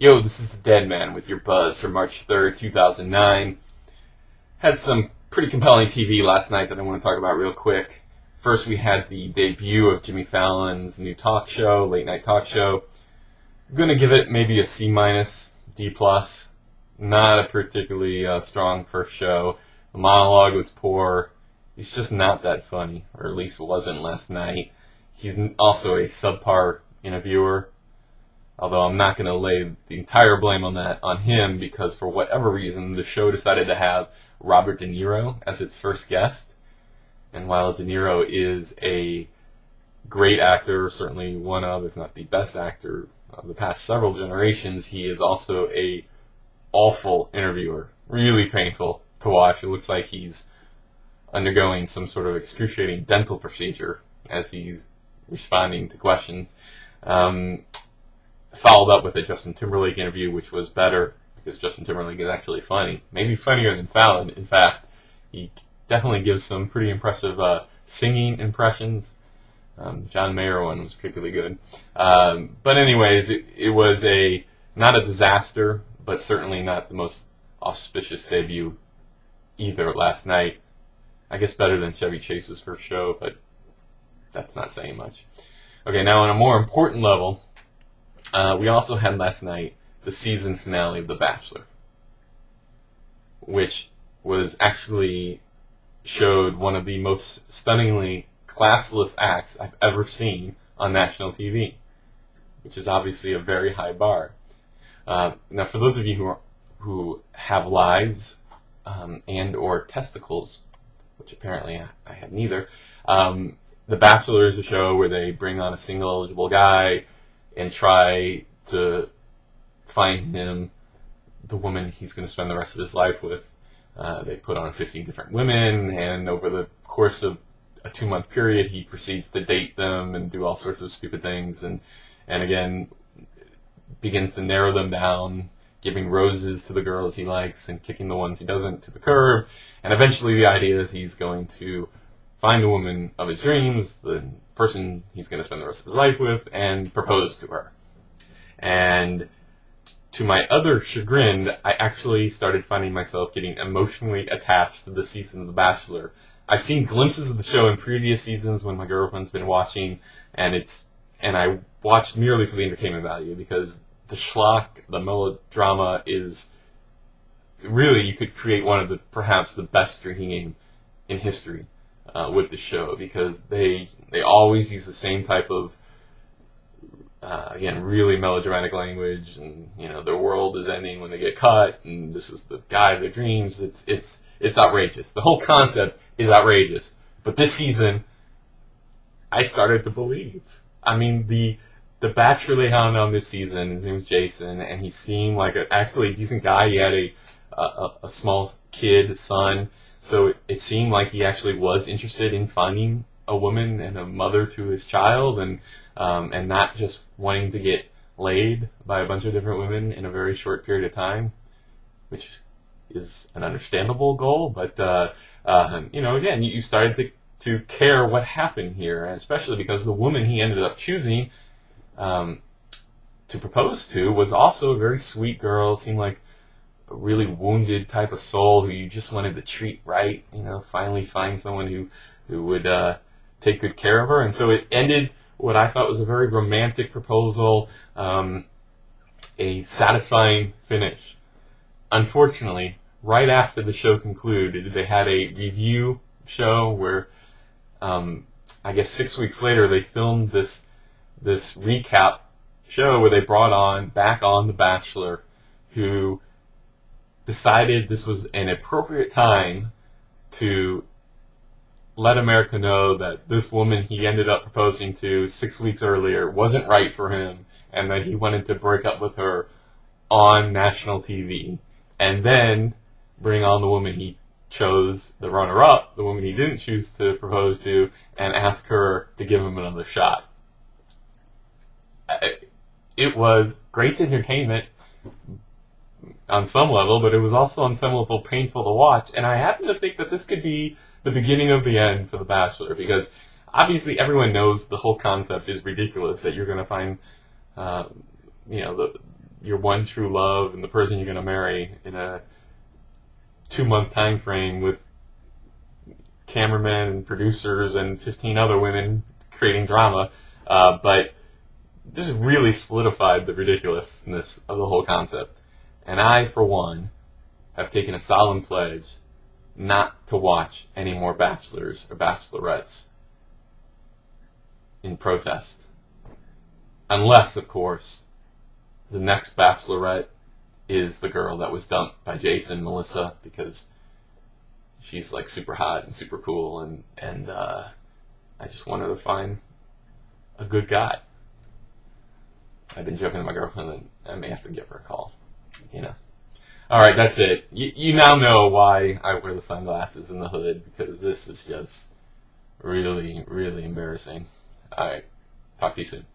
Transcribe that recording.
Yo, this is the Deadman with your buzz for March 3rd, 2009. Had some pretty compelling TV last night that I want to talk about real quick. First, we had the debut of Jimmy Fallon's new talk show, late night talk show. I'm going to give it maybe a C-, D+. Not a particularly strong first show. The monologue was poor. He's just not that funny, or at least wasn't last night. He's also a subpar interviewer. Although I'm not going to lay the entire blame on that on him, because for whatever reason the show decided to have Robert De Niro as its first guest. And while De Niro is a great actor, certainly one of, if not the best actor of the past several generations, he is also a awful interviewer. Really painful to watch. It looks like he's undergoing some sort of excruciating dental procedure as he's responding to questions. Followed up with a Justin Timberlake interview, which was better because Justin Timberlake is actually funny. Maybe funnier than Fallon. In fact, he definitely gives some pretty impressive singing impressions. John Mayer one was particularly good. But anyways, it was not a disaster, but certainly not the most auspicious debut either last night. I guess better than Chevy Chase's first show, but that's not saying much. Okay, now on a more important level, we also had last night the season finale of The Bachelor, which was actually showed one of the most stunningly classless acts I've ever seen on national TV, which is obviously a very high bar. Now, for those of you who have lives and or testicles, which apparently I have neither, The Bachelor is a show where they bring on a single eligible guy and try to find him the woman he's going to spend the rest of his life with. They put on 15 different women, and over the course of a 2-month period, he proceeds to date them and do all sorts of stupid things, and again, begins to narrow them down, giving roses to the girls he likes and kicking the ones he doesn't to the curb, and eventually the idea is he's going to find the woman of his dreams, the person he's going to spend the rest of his life with, and propose to her. And to my utter chagrin, I actually started finding myself getting emotionally attached to the season of The Bachelor. I've seen glimpses of the show in previous seasons when my girlfriend's been watching, and I watched merely for the entertainment value, because the schlock, the melodrama is really, you could create one of perhaps the best drinking game in history with the show, because they always use the same type of again, really melodramatic language, and their world is ending when they get cut, and this was the guy of their dreams. It's outrageous. The whole concept is outrageous. But this season, I started to believe. I mean, the Bachelor they had on this season, his name was Jason, and he seemed like actually a decent guy. He had a small kid, son, so it seemed like he actually was interested in finding a woman and a mother to his child, and not just wanting to get laid by a bunch of different women in a very short period of time, which is an understandable goal. But again, you started to care what happened here, especially because the woman he ended up choosing to propose to was also a very sweet girl. Seemed like a really wounded type of soul who you just wanted to treat right. Finally find someone who would take good care of her. And so it ended what I thought was a very romantic proposal, a satisfying finish. Unfortunately, right after the show concluded, they had a review show where, I guess 6 weeks later, they filmed this recap show where they brought back on The Bachelor, who decided this was an appropriate time to let America know that this woman he ended up proposing to 6 weeks earlier wasn't right for him, and that he wanted to break up with her on national TV, and then bring on the woman he chose, the runner-up, the woman he didn't choose to propose to, and ask her to give him another shot. It was great entertainment on some level, but it was also on some level painful to watch, and I happen to think that this could be the beginning of the end for The Bachelor, because obviously everyone knows the whole concept is ridiculous, that you're going to find the your one true love and the person you're going to marry in a 2-month time frame with cameramen and producers and 15 other women creating drama. But this really solidified the ridiculousness of the whole concept. And I, for one, have taken a solemn pledge not to watch any more Bachelors or Bachelorettes in protest. Unless, of course, the next Bachelorette is the girl that was dumped by Jason, Melissa, because she's like super hot and super cool, and I just wanted to find a good guy. I've been joking to my girlfriend that I may have to give her a call, you know. All right, that's it. You now know why I wear the sunglasses and the hood, because this is just really, really embarrassing. All right, talk to you soon.